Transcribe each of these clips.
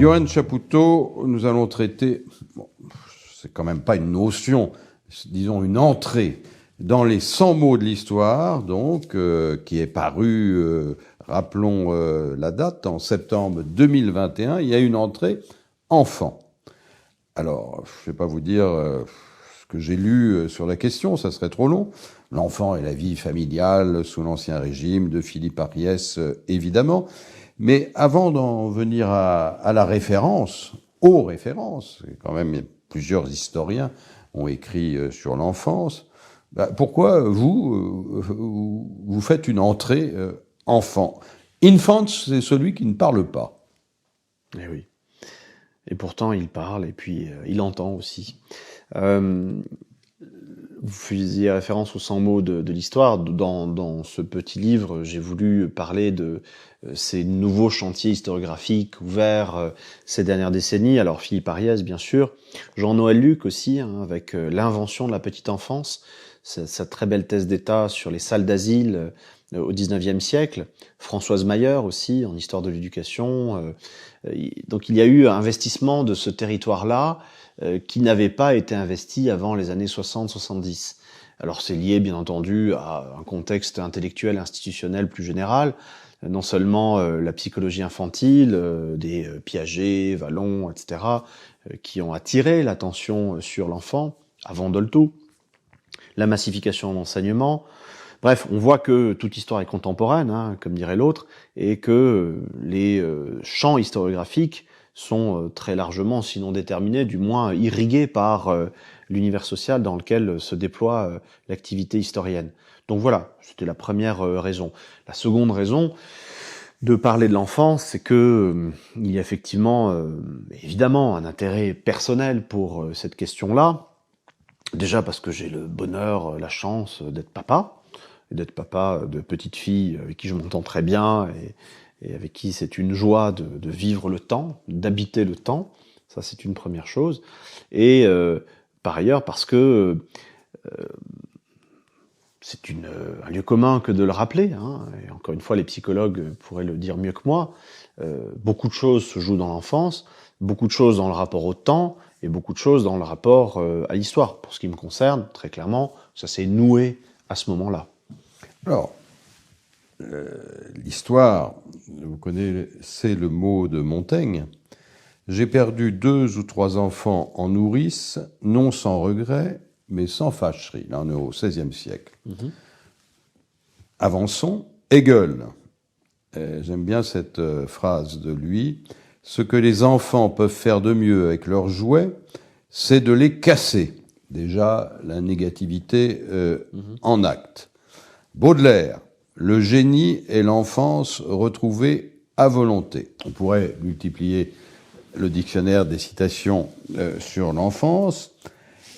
Johan Chapoutot, nous allons traiter, bon, c'est quand même pas une notion, disons une entrée dans les 100 mots de l'histoire, donc, qui est paru, rappelons la date, en septembre 2021, il y a une entrée enfant. Alors, je ne vais pas vous dire ce que j'ai lu sur la question, ça serait trop long. L'enfant et la vie familiale sous l'Ancien Régime de Philippe Ariès, évidemment. Mais avant d'en venir à la référence, aux références, quand même plusieurs historiens ont écrit sur l'enfance, pourquoi vous faites une entrée enfant? Infant, c'est celui qui ne parle pas. Eh oui. Et pourtant, il parle, et puis il entend aussi. Vous faisiez référence aux 100 mots de l'histoire. Dans ce petit livre, j'ai voulu parler de ces nouveaux chantiers historiographiques ouverts ces dernières décennies. Alors, Philippe Ariès, bien sûr. Jean-Noël Luc aussi, avec l'invention de la petite enfance. Sa très belle thèse d'État sur les salles d'asile au XIXe siècle. Françoise Mayer aussi, en histoire de l'éducation. Donc il y a eu un investissement de ce territoire-là qui n'avait pas été investi avant les années 60-70. Alors c'est lié bien entendu à un contexte intellectuel, institutionnel plus général, non seulement la psychologie infantile, des Piaget, Vallon, etc., qui ont attiré l'attention sur l'enfant, avant Dolto, la massification de l'enseignement. Bref, on voit que toute histoire est contemporaine, comme dirait l'autre, et que les champs historiographiques sont très largement, sinon déterminés, du moins irrigués par l'univers social dans lequel se déploie l'activité historienne. Donc voilà, c'était la première raison. La seconde raison de parler de l'enfance, c'est que il y a effectivement, évidemment, un intérêt personnel pour cette question-là. Déjà parce que j'ai le bonheur, la chance d'être papa de petite fille avec qui je m'entends très bien et avec qui c'est une joie de vivre le temps, d'habiter le temps. Ça, c'est une première chose. Et par ailleurs, parce que c'est un lieu commun que de le rappeler, et encore une fois, les psychologues pourraient le dire mieux que moi, beaucoup de choses se jouent dans l'enfance, beaucoup de choses dans le rapport au temps, et beaucoup de choses dans le rapport à l'histoire. Pour ce qui me concerne, très clairement, ça s'est noué à ce moment-là. Alors, l'histoire, vous connaissez le mot de Montaigne. J'ai perdu 2 ou 3 enfants en nourrice, non sans regret, mais sans fâcherie. Là, on est au XVIe siècle. Avançons. Hegel. J'aime bien cette phrase de lui. Ce que les enfants peuvent faire de mieux avec leurs jouets, c'est de les casser. Déjà, la négativité en acte. Baudelaire, le génie et l'enfance retrouvés à volonté. On pourrait multiplier le dictionnaire des citations sur l'enfance.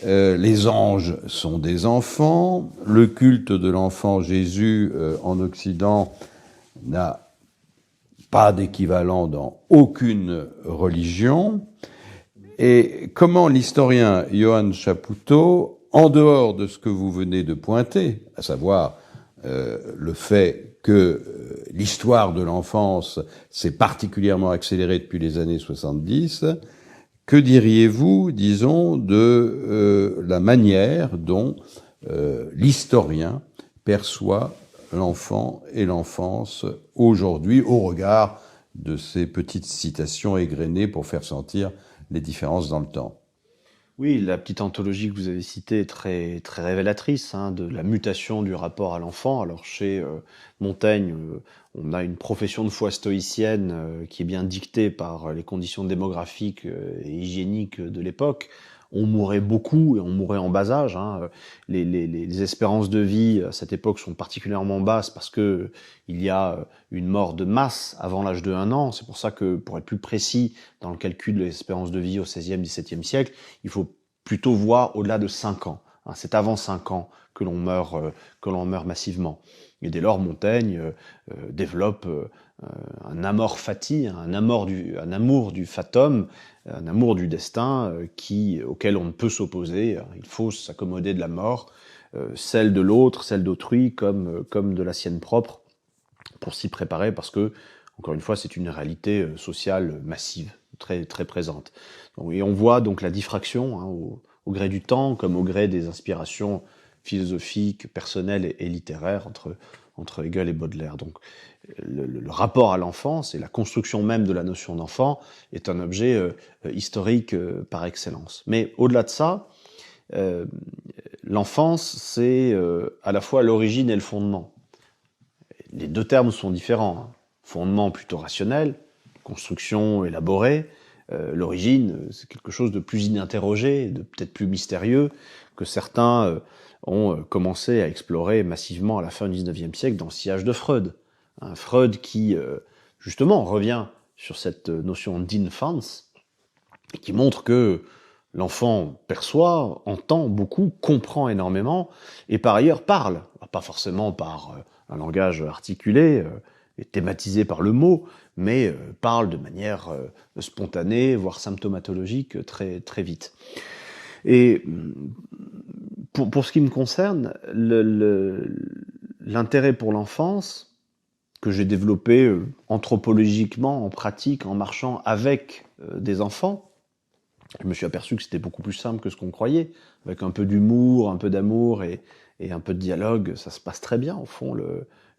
Les anges sont des enfants. Le culte de l'enfant Jésus en Occident n'a pas d'équivalent dans aucune religion. Et comment l'historien Johan Chapoutot, en dehors de ce que vous venez de pointer, à savoir le fait que l'histoire de l'enfance s'est particulièrement accélérée depuis les années 70, que diriez-vous, disons, de la manière dont l'historien perçoit l'enfant et l'enfance aujourd'hui au regard de ces petites citations égrenées pour faire sentir les différences dans le temps? Oui, la petite anthologie que vous avez citée est très, très révélatrice de la mutation du rapport à l'enfant. Alors chez Montaigne, on a une profession de foi stoïcienne qui est bien dictée par les conditions démographiques et hygiéniques de l'époque. On mourait beaucoup et on mourait en bas âge. Les espérances de vie à cette époque sont particulièrement basses parce que il y a une mort de masse avant l'âge de 1 an. C'est pour ça que, pour être plus précis dans le calcul de l'espérance de vie au XVIe, XVIIe siècle, il faut plutôt voir au-delà de 5 ans. C'est avant 5 ans que l'on meurt massivement. Et dès lors, Montaigne développe un amor fati, un amour du fatum, un amour du destin auquel on ne peut s'opposer. Il faut s'accommoder de la mort, celle de l'autre, celle d'autrui, comme de la sienne propre, pour s'y préparer, parce que, encore une fois, c'est une réalité sociale massive. très très présente. Et on voit donc la diffraction au gré du temps, comme au gré des inspirations philosophiques, personnelles et littéraires entre Hegel et Baudelaire. Donc le rapport à l'enfance et la construction même de la notion d'enfant est un objet historique par excellence. Mais au-delà de ça, l'enfance, c'est à la fois l'origine et le fondement. Les deux termes sont différents. Fondement plutôt rationnel, construction élaborée. L'origine, c'est quelque chose de plus ininterrogé, de peut-être plus mystérieux, que certains ont commencé à explorer massivement à la fin du XIXe siècle dans le sillage de Freud. Freud qui, justement, revient sur cette notion d'infance et qui montre que l'enfant perçoit, entend beaucoup, comprend énormément et par ailleurs parle. Pas forcément par un langage articulé et thématisé par le mot, mais parle de manière spontanée, voire symptomatologique très, très vite. Et pour ce qui me concerne, l'intérêt pour l'enfance que j'ai développé anthropologiquement, en pratique, en marchant avec des enfants, je me suis aperçu que c'était beaucoup plus simple que ce qu'on croyait. Avec un peu d'humour, un peu d'amour et un peu de dialogue, ça se passe très bien, au fond,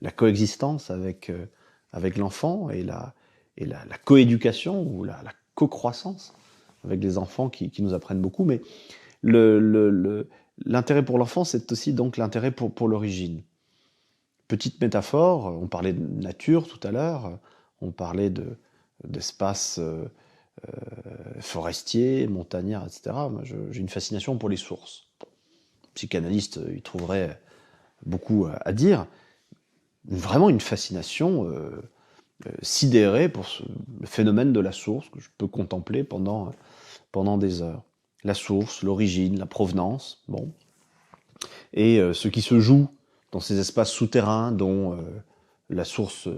la coexistence avec l'enfant et la coéducation ou la co-croissance avec les enfants qui nous apprennent beaucoup. Mais l'intérêt pour l'enfant, c'est aussi donc l'intérêt pour l'origine. Petite métaphore, on parlait de nature tout à l'heure, on parlait d'espaces forestiers, montagnards, etc. Moi, j'ai une fascination pour les sources. Psychanalyste, il trouverait beaucoup à dire. Vraiment une fascination sidérée pour le phénomène de la source que je peux contempler pendant des heures. La source, l'origine, la provenance, bon. Et ce qui se joue dans ces espaces souterrains dont la source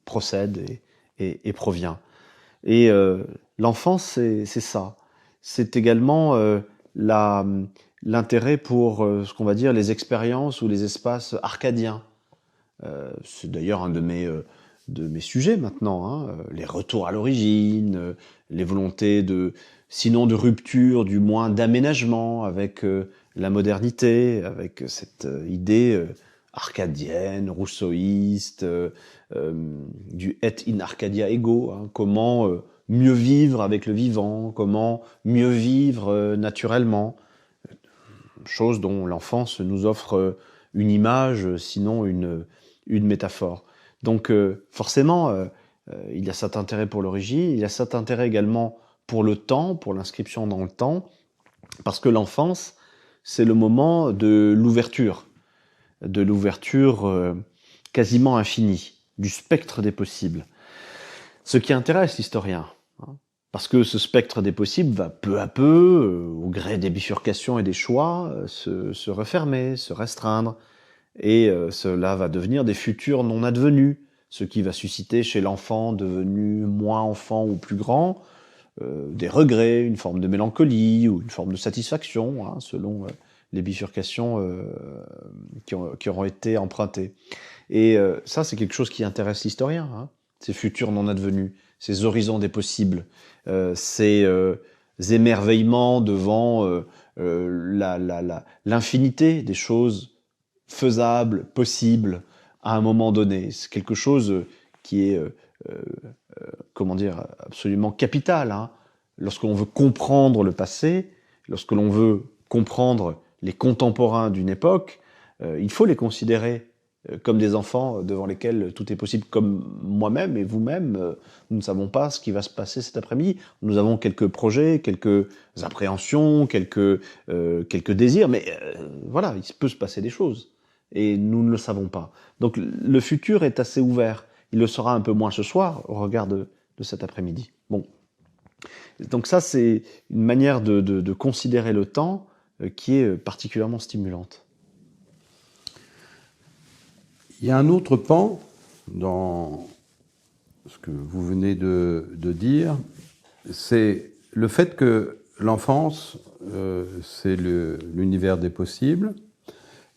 procède et provient. Et l'enfance, c'est ça. C'est également l'intérêt pour ce qu'on va dire les expériences ou les espaces arcadiens. C'est d'ailleurs un de mes sujets maintenant, les retours à l'origine, les volontés sinon de rupture, du moins d'aménagement avec la modernité, avec cette idée arcadienne, rousseauiste, du et in Arcadia ego, comment mieux vivre avec le vivant, comment mieux vivre naturellement, chose dont l'enfance nous offre une image, sinon une métaphore. Donc forcément, il y a cet intérêt pour l'origine, il y a cet intérêt également pour le temps, pour l'inscription dans le temps, parce que l'enfance, c'est le moment de l'ouverture quasiment infinie, du spectre des possibles. Ce qui intéresse l'historien, parce que ce spectre des possibles va peu à peu, au gré des bifurcations et des choix, se refermer, se restreindre, et cela va devenir des futurs non advenus, ce qui va susciter chez l'enfant devenu moins enfant ou plus grand, des regrets, une forme de mélancolie ou une forme de satisfaction, selon les bifurcations qui auront été empruntées. Et ça, c'est quelque chose qui intéresse l'historien, ces futurs non advenus, ces horizons des possibles, ces émerveillements devant l'infinité des choses faisables, possibles, à un moment donné. C'est quelque chose qui est, absolument capital. Lorsque l'on veut comprendre le passé, lorsque l'on veut comprendre les contemporains d'une époque, il faut les considérer comme des enfants devant lesquels tout est possible, comme moi-même et vous-même. Nous ne savons pas ce qui va se passer cet après-midi. Nous avons quelques projets, quelques appréhensions, quelques désirs, mais voilà, il peut se passer des choses. Et nous ne le savons pas. Donc le futur est assez ouvert. Il le sera un peu moins ce soir, au regard de cet après-midi. Bon. Donc ça, c'est une manière de considérer le temps qui est particulièrement stimulante. Il y a un autre pan dans ce que vous venez de dire, c'est le fait que l'enfance, c'est l'univers des possibles,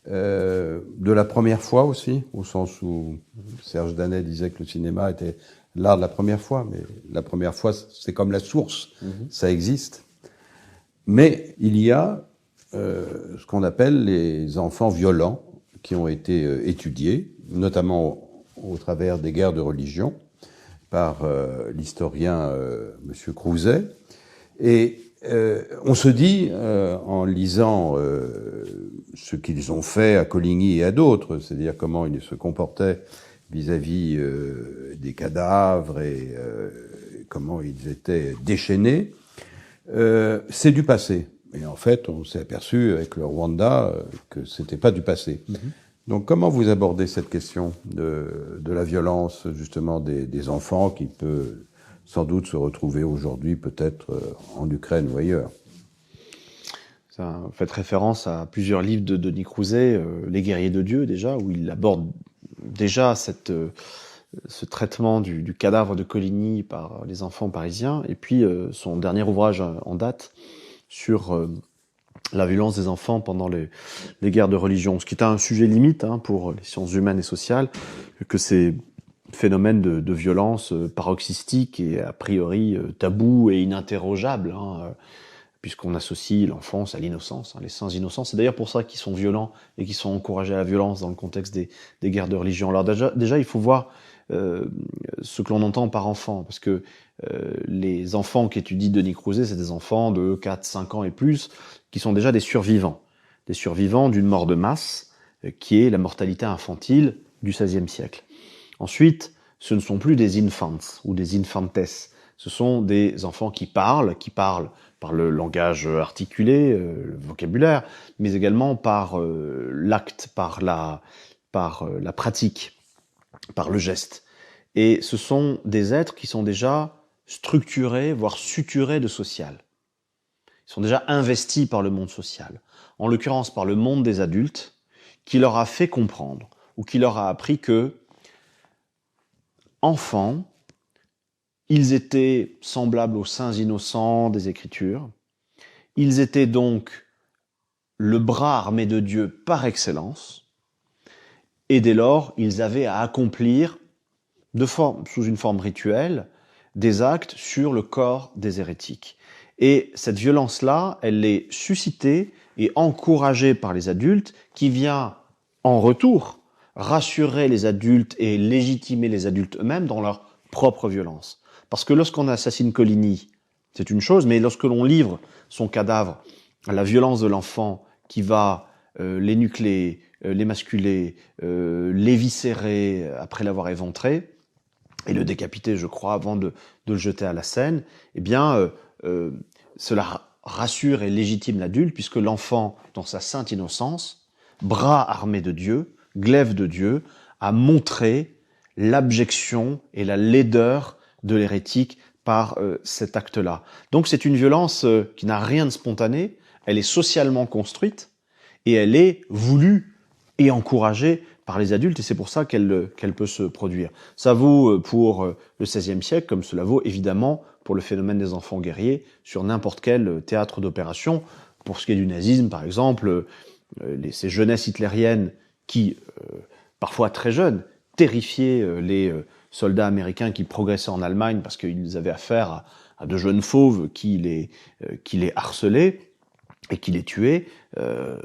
de la première fois aussi, au sens où Serge Danet disait que le cinéma était l'art de la première fois, mais la première fois, c'est comme la source, ça existe. Mais il y a ce qu'on appelle les enfants violents qui ont été étudiés, notamment au travers des guerres de religion, par l'historien Monsieur Crouzet. Et on se dit, en lisant ce qu'ils ont fait à Coligny et à d'autres, c'est-à-dire comment ils se comportaient vis-à-vis des cadavres et comment ils étaient déchaînés, c'est du passé. Et en fait, on s'est aperçu avec le Rwanda que c'était pas du passé. Donc, comment vous abordez cette question de la violence, justement, des enfants qui peut sans doute se retrouver aujourd'hui, peut-être en Ukraine ou ailleurs? Ça, vous faites référence à plusieurs livres de Denis Crouzet, Les guerriers de Dieu, déjà, où il aborde déjà ce traitement du cadavre de Coligny par les enfants parisiens, et puis son dernier ouvrage en date sur la violence des enfants pendant les guerres de religion, ce qui est un sujet limite pour les sciences humaines et sociales, que ces phénomènes de violence paroxystique et a priori tabou et ininterrogeable, puisqu'on associe l'enfance à l'innocence, les saints innocents. C'est d'ailleurs pour ça qu'ils sont violents et qu'ils sont encouragés à la violence dans le contexte des guerres de religion. Alors déjà il faut voir ce que l'on entend par enfant, parce que les enfants qu'étudie Denis Crouzet, c'est des enfants de 4, 5 ans et plus, qui sont déjà des survivants d'une mort de masse, qui est la mortalité infantile du XVIe siècle. Ensuite, ce ne sont plus des infants ou des infantes, ce sont des enfants qui parlent par le langage articulé, le vocabulaire, mais également par l'acte, par la pratique, par le geste. Et ce sont des êtres qui sont déjà structurés, voire suturés de social. Ils sont déjà investis par le monde social. En l'occurrence, par le monde des adultes, qui leur a fait comprendre, ou qui leur a appris que, enfants, ils étaient semblables aux saints innocents des Écritures. Ils étaient donc le bras armé de Dieu par excellence. Et dès lors, ils avaient à accomplir, sous une forme rituelle, des actes sur le corps des hérétiques. Et cette violence-là, elle est suscitée et encouragée par les adultes, qui vient, en retour, rassurer les adultes et légitimer les adultes eux-mêmes dans leur propre violence. Parce que lorsqu'on assassine Coligny, c'est une chose, mais lorsque l'on livre son cadavre à la violence de l'enfant qui va l'énucléer, l'émasculer, l'éviscérer après l'avoir éventré, et le décapiter, je crois, avant de le jeter à la Seine, eh bien, cela rassure et légitime l'adulte, puisque l'enfant, dans sa sainte innocence, bras armé de Dieu, glaive de Dieu, a montré l'abjection et la laideur de l'hérétique par cet acte-là. Donc c'est une violence qui n'a rien de spontané, elle est socialement construite, et elle est voulue et encouragée par les adultes, et c'est pour ça qu'elle peut se produire. Ça vaut pour le XVIe siècle, comme cela vaut évidemment pour le phénomène des enfants guerriers sur n'importe quel théâtre d'opération. Pour ce qui est du nazisme, par exemple, ces jeunesses hitlériennes qui, parfois très jeunes, terrifiaient les soldats américains qui progressaient en Allemagne parce qu'ils avaient affaire à de jeunes fauves qui les harcelaient et qui les tuaient.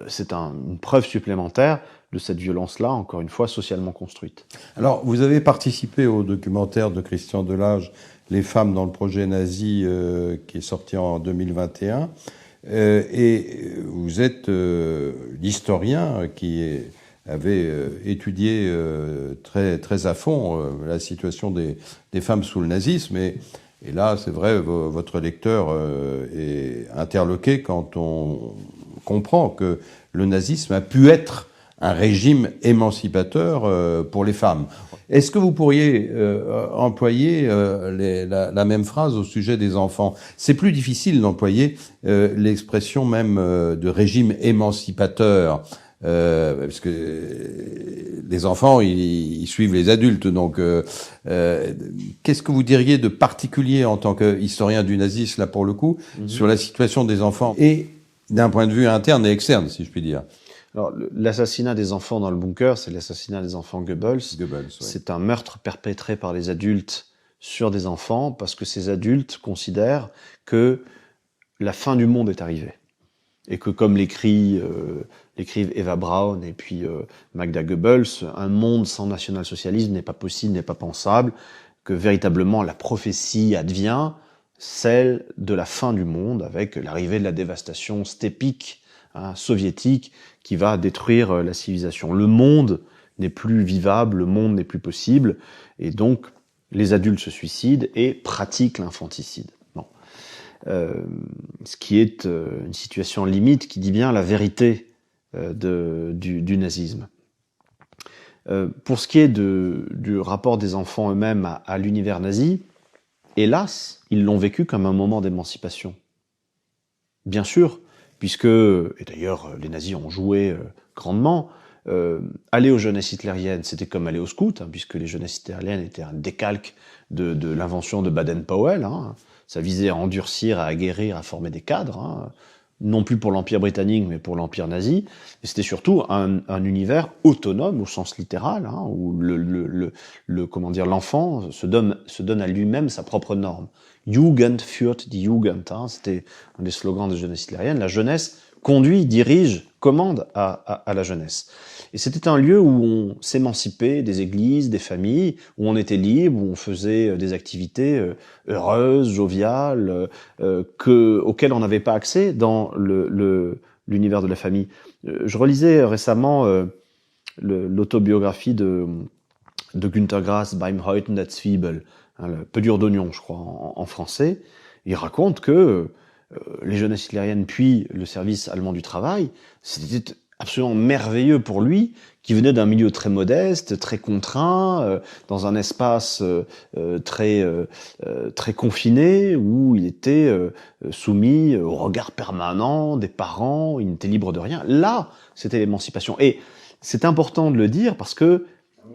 C'est une preuve supplémentaire de cette violence-là, encore une fois, socialement construite. Alors, vous avez participé au documentaire de Christian Delage, Les femmes dans le projet nazi, qui est sorti en 2021. Et vous êtes l'historien qui avait étudié très à fond la situation des femmes sous le nazisme. Et là, c'est vrai, votre lecteur est interloqué quand on comprend que le nazisme a pu être un régime émancipateur pour les femmes. Est-ce que vous pourriez employer la même phrase au sujet des enfants? C'est plus difficile d'employer l'expression même de régime émancipateur, parce que les enfants, ils suivent les adultes. Donc, qu'est-ce que vous diriez de particulier en tant qu'historien du nazisme, là pour le coup, sur la situation des enfants et d'un point de vue interne et externe, si je puis dire? Alors, l'assassinat des enfants dans le bunker, c'est l'assassinat des enfants Goebbels. Oui. C'est un meurtre perpétré par les adultes sur des enfants parce que ces adultes considèrent que la fin du monde est arrivée. Et que comme l'écrivent Eva Braun et puis Magda Goebbels, un monde sans national-socialisme n'est pas possible, n'est pas pensable, que véritablement la prophétie advient, celle de la fin du monde, avec l'arrivée de la dévastation stépique, soviétique, qui va détruire la civilisation. Le monde n'est plus vivable, le monde n'est plus possible, et donc les adultes se suicident et pratiquent l'infanticide. Ce qui est une situation limite qui dit bien la vérité du nazisme. Pour ce qui est du rapport des enfants eux-mêmes à l'univers nazi, hélas, ils l'ont vécu comme un moment d'émancipation. Bien sûr, puisque, et d'ailleurs les nazis ont joué grandement, aller aux jeunesses hitlériennes, c'était comme aller au scout, puisque les jeunesses hitlériennes étaient un décalque de l'invention de Baden-Powell. Ça visait à endurcir, à aguerrir, à former des cadres, non plus pour l'Empire britannique, mais pour l'Empire nazi. Et c'était surtout un univers autonome au sens littéral, où l'enfant se donne à lui-même sa propre norme. Jugend führt die Jugend, c'était un des slogans des jeunesses hitlériennes. La jeunesse conduit, dirige, commande à la jeunesse. Et c'était un lieu où on s'émancipait des églises, des familles, où on était libre, où on faisait des activités heureuses, joviales, auxquelles on n'avait pas accès dans l'univers de la famille. Je relisais récemment l'autobiographie de Günter Grass, Beim Häuten der Zwiebel, le peu dur d'oignon, je crois, en français. Il raconte que les jeunesses hitlériennes, puis le service allemand du travail, c'était absolument merveilleux pour lui, qui venait d'un milieu très modeste, très contraint, dans un espace très confiné, où il était soumis au regard permanent des parents, il n'était libre de rien. Là, c'était l'émancipation. Et c'est important de le dire parce que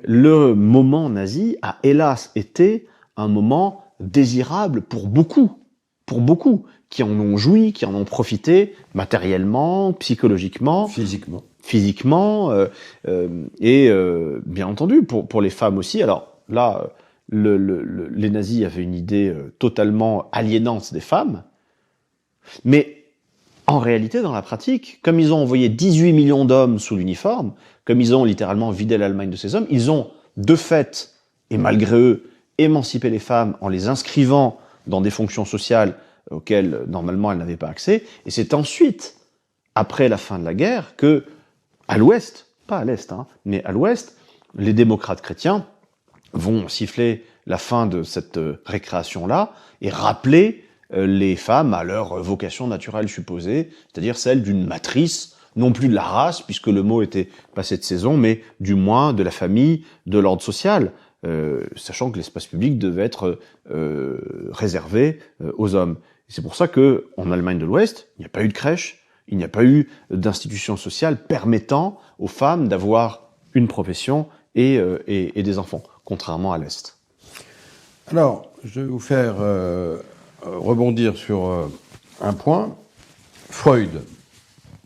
le moment nazi a hélas été un moment désirable pour beaucoup, qui en ont joui, qui en ont profité matériellement, psychologiquement, physiquement, et bien entendu pour les femmes aussi. Alors là, les nazis avaient une idée totalement aliénante des femmes, mais en réalité, dans la pratique, comme ils ont envoyé 18 millions d'hommes sous l'uniforme, comme ils ont littéralement vidé l'Allemagne de ces hommes, ils ont de fait, et malgré eux, émancipé les femmes en les inscrivant dans des fonctions sociales auxquelles normalement elles n'avaient pas accès. Et c'est ensuite, après la fin de la guerre, que à l'Ouest, pas à l'Est, mais à l'Ouest, les démocrates chrétiens vont siffler la fin de cette récréation-là et rappeler les femmes à leur vocation naturelle supposée, c'est-à-dire celle d'une matrice, non plus de la race, puisque le mot était passé de saison, mais du moins de la famille, de l'ordre social, sachant que l'espace public devait être réservé aux hommes. Et c'est pour ça que en Allemagne de l'Ouest, il n'y a pas eu de crèche, il n'y a pas eu d'institution sociale permettant aux femmes d'avoir une profession et des enfants, contrairement à l'Est. Alors, je vais vous faire rebondir sur un point. Freud,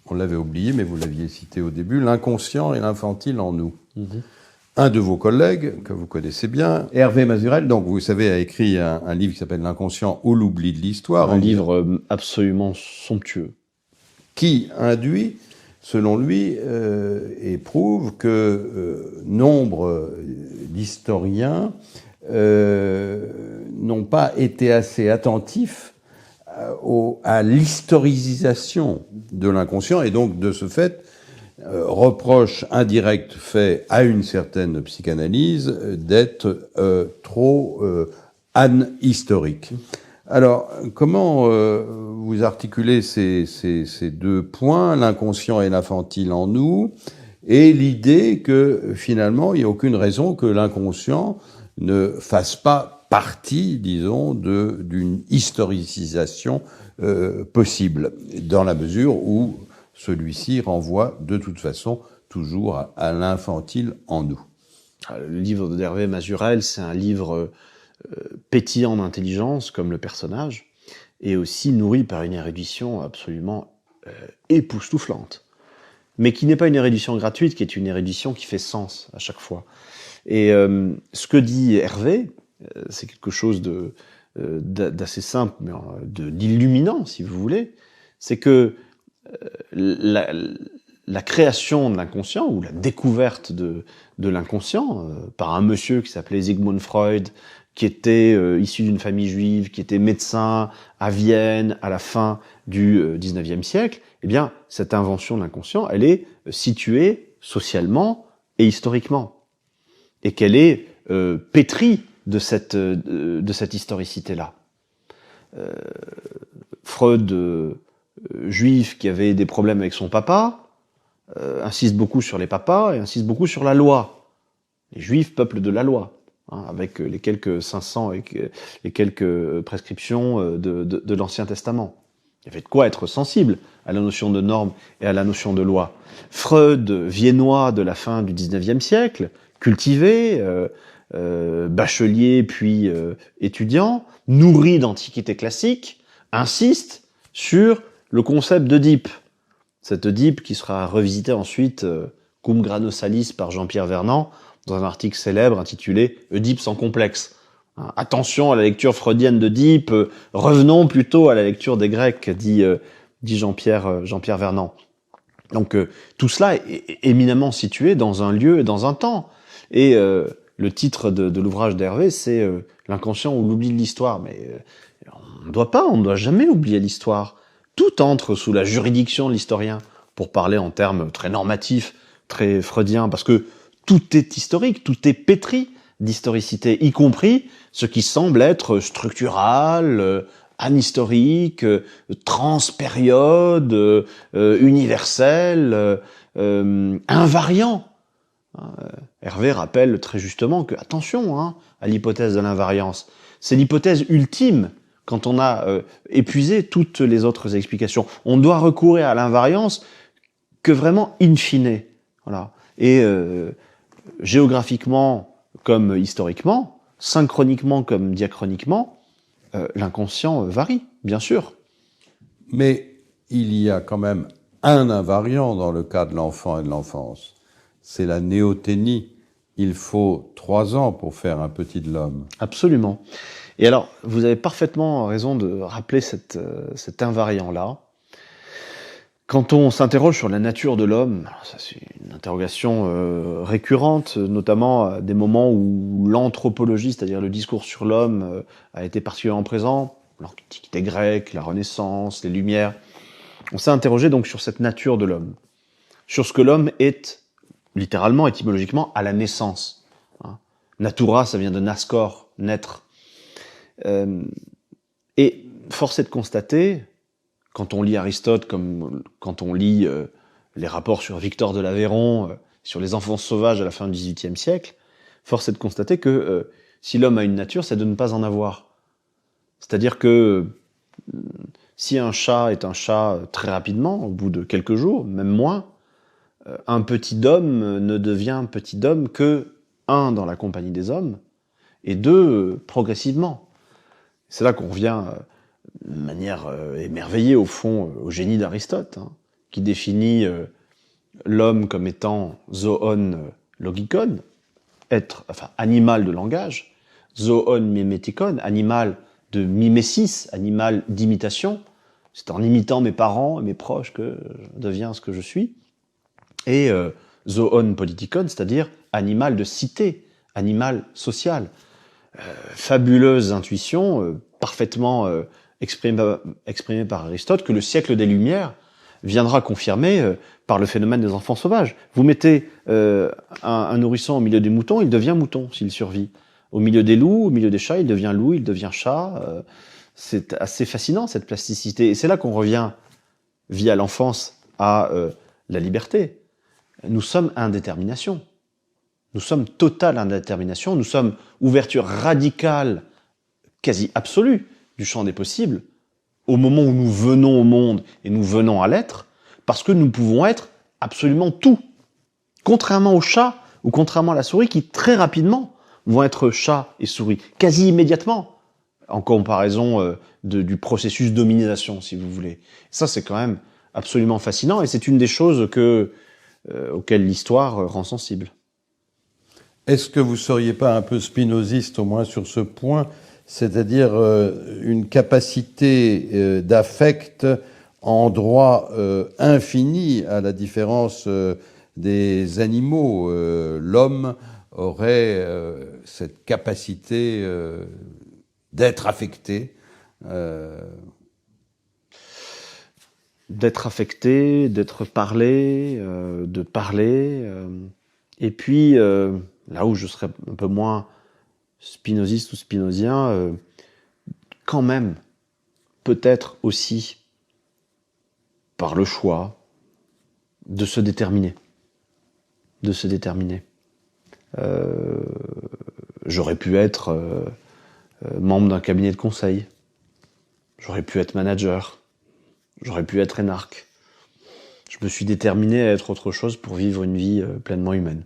on l'avait oublié, mais vous l'aviez cité au début, l'inconscient et l'infantile en nous. Mm-hmm. Un de vos collègues, que vous connaissez bien, Hervé Mazurel, donc vous savez, a écrit un livre qui s'appelle L'inconscient ou l'oubli de l'histoire. Un livre absolument somptueux. Qui induit, selon lui, et prouve que nombre d'historiens n'ont pas été assez attentifs à l'historisation de l'inconscient, et donc, de ce fait, reproche indirect fait à une certaine psychanalyse d'être trop anhistorique. Alors, comment vous articulez ces deux points, l'inconscient et l'infantile en nous, et l'idée que finalement, il n'y a aucune raison que l'inconscient ne fasse pas partie, disons, d'une historicisation possible, dans la mesure où celui-ci renvoie de toute façon toujours à l'infantile en nous. Le livre d'Hervé Mazurel, c'est un livre pétillant d'intelligence, comme le personnage, et aussi nourri par une érudition absolument époustouflante. Mais qui n'est pas une érudition gratuite, qui est une érudition qui fait sens à chaque fois. Et ce que dit Hervé, c'est quelque chose d'assez simple, mais d'illuminant, si vous voulez. C'est que la création de l'inconscient, ou la découverte de l'inconscient, par un monsieur qui s'appelait Sigmund Freud, qui était issu d'une famille juive, qui était médecin à Vienne à la fin du 19e siècle, eh bien, cette invention de l'inconscient, elle est située socialement et historiquement. Et qu'elle est pétrie de cette historicité-là. Freud, juif qui avait des problèmes avec son papa, insiste beaucoup sur les papas et insiste beaucoup sur la loi. Les juifs, peuple de la loi. Avec les quelques 500 et les quelques prescriptions de l'Ancien Testament. Il y avait de quoi être sensible à la notion de norme et à la notion de loi. Freud, viennois de la fin du 19e siècle, cultivé, bachelier puis étudiant, nourri d'antiquité classique, insiste sur le concept d'Œdipe. CetŒdipe qui sera revisité ensuite, cum grano salis, par Jean-Pierre Vernant, dans un article célèbre intitulé «Œdipe sans complexe ». Attention à la lecture freudienne d'Œdipe, revenons plutôt à la lecture des Grecs, dit Jean-Pierre Vernant. Donc tout cela est éminemment situé dans un lieu et dans un temps. Et le titre de l'ouvrage d'Hervé, c'est l'inconscient ou l'oubli de l'histoire. Mais on ne doit jamais oublier l'histoire. Tout entre sous la juridiction de l'historien, pour parler en termes très normatifs, très freudiens, parce que tout est historique, tout est pétri d'historicité, y compris ce qui semble être structural, anhistorique, transpériode, universel, invariant. Hervé rappelle très justement que, attention à l'hypothèse de l'invariance, c'est l'hypothèse ultime quand on a épuisé toutes les autres explications. On doit recourir à l'invariance que vraiment in fine. Voilà. Et géographiquement comme historiquement, synchroniquement comme diachroniquement, l'inconscient varie, bien sûr. Mais il y a quand même un invariant dans le cas de l'enfant et de l'enfance. C'est la néothénie. Il faut 3 ans pour faire un petit de l'homme. Absolument. Et alors, vous avez parfaitement raison de rappeler cet invariant-là. Quand on s'interroge sur la nature de l'homme, ça c'est une interrogation récurrente, notamment à des moments où l'anthropologie, c'est-à-dire le discours sur l'homme, a été particulièrement présent, l'Antiquité grecque, la Renaissance, les Lumières. On s'est interrogé donc sur cette nature de l'homme, sur ce que l'homme est, littéralement, étymologiquement, à la naissance. Natura, ça vient de nascor, naître. Et force est de constater, quand on lit Aristote, comme quand on lit les rapports sur Victor de l'Aveyron, sur les enfants sauvages à la fin du XVIIIe siècle, force est de constater que si l'homme a une nature, c'est de ne pas en avoir. C'est-à-dire que si un chat est un chat très rapidement, au bout de quelques jours, même moins, un petit homme ne devient petit homme que, 1, dans la compagnie des hommes, et 2, progressivement. C'est là qu'on revient de manière émerveillée, au fond, au génie d'Aristote, qui définit l'homme comme étant zoon logikon, animal de langage, zoon mimetikon, animal de mimesis, animal d'imitation. C'est en imitant mes parents et mes proches que je deviens ce que je suis. Et zoon politikon, c'est-à-dire animal de cité, animal social. Fabuleuse intuition, parfaitement exprimée par Aristote, que le siècle des Lumières viendra confirmer par le phénomène des enfants sauvages. Vous mettez un nourrisson au milieu des moutons, il devient mouton s'il survit. Au milieu des loups, au milieu des chats, il devient loup, il devient chat. C'est assez fascinant, cette plasticité. Et c'est là qu'on revient, via l'enfance, à la liberté. Nous sommes indétermination. Nous sommes totale indétermination. Nous sommes ouverture radicale, quasi absolue, du champ des possibles, au moment où nous venons au monde et nous venons à l'être, parce que nous pouvons être absolument tout. Contrairement au chat ou contrairement à la souris qui, très rapidement, vont être chat et souris, quasi immédiatement, en comparaison du processus d'hominisation, si vous voulez. Ça, c'est quand même absolument fascinant, et c'est une des choses auxquelles l'histoire rend sensible. Est-ce que vous seriez pas un peu spinoziste au moins sur ce point, c'est-à-dire une capacité d'affect en droit infini, à la différence des animaux. L'homme aurait cette capacité d'être affecté. D'être affecté, d'être parlé, de parler. Et puis, là où je serais un peu moins spinoziste ou spinozien, quand même, peut-être aussi par le choix de se déterminer. De se déterminer. J'aurais pu être membre d'un cabinet de conseil. J'aurais pu être manager. J'aurais pu être énarque. Je me suis déterminé à être autre chose pour vivre une vie pleinement humaine.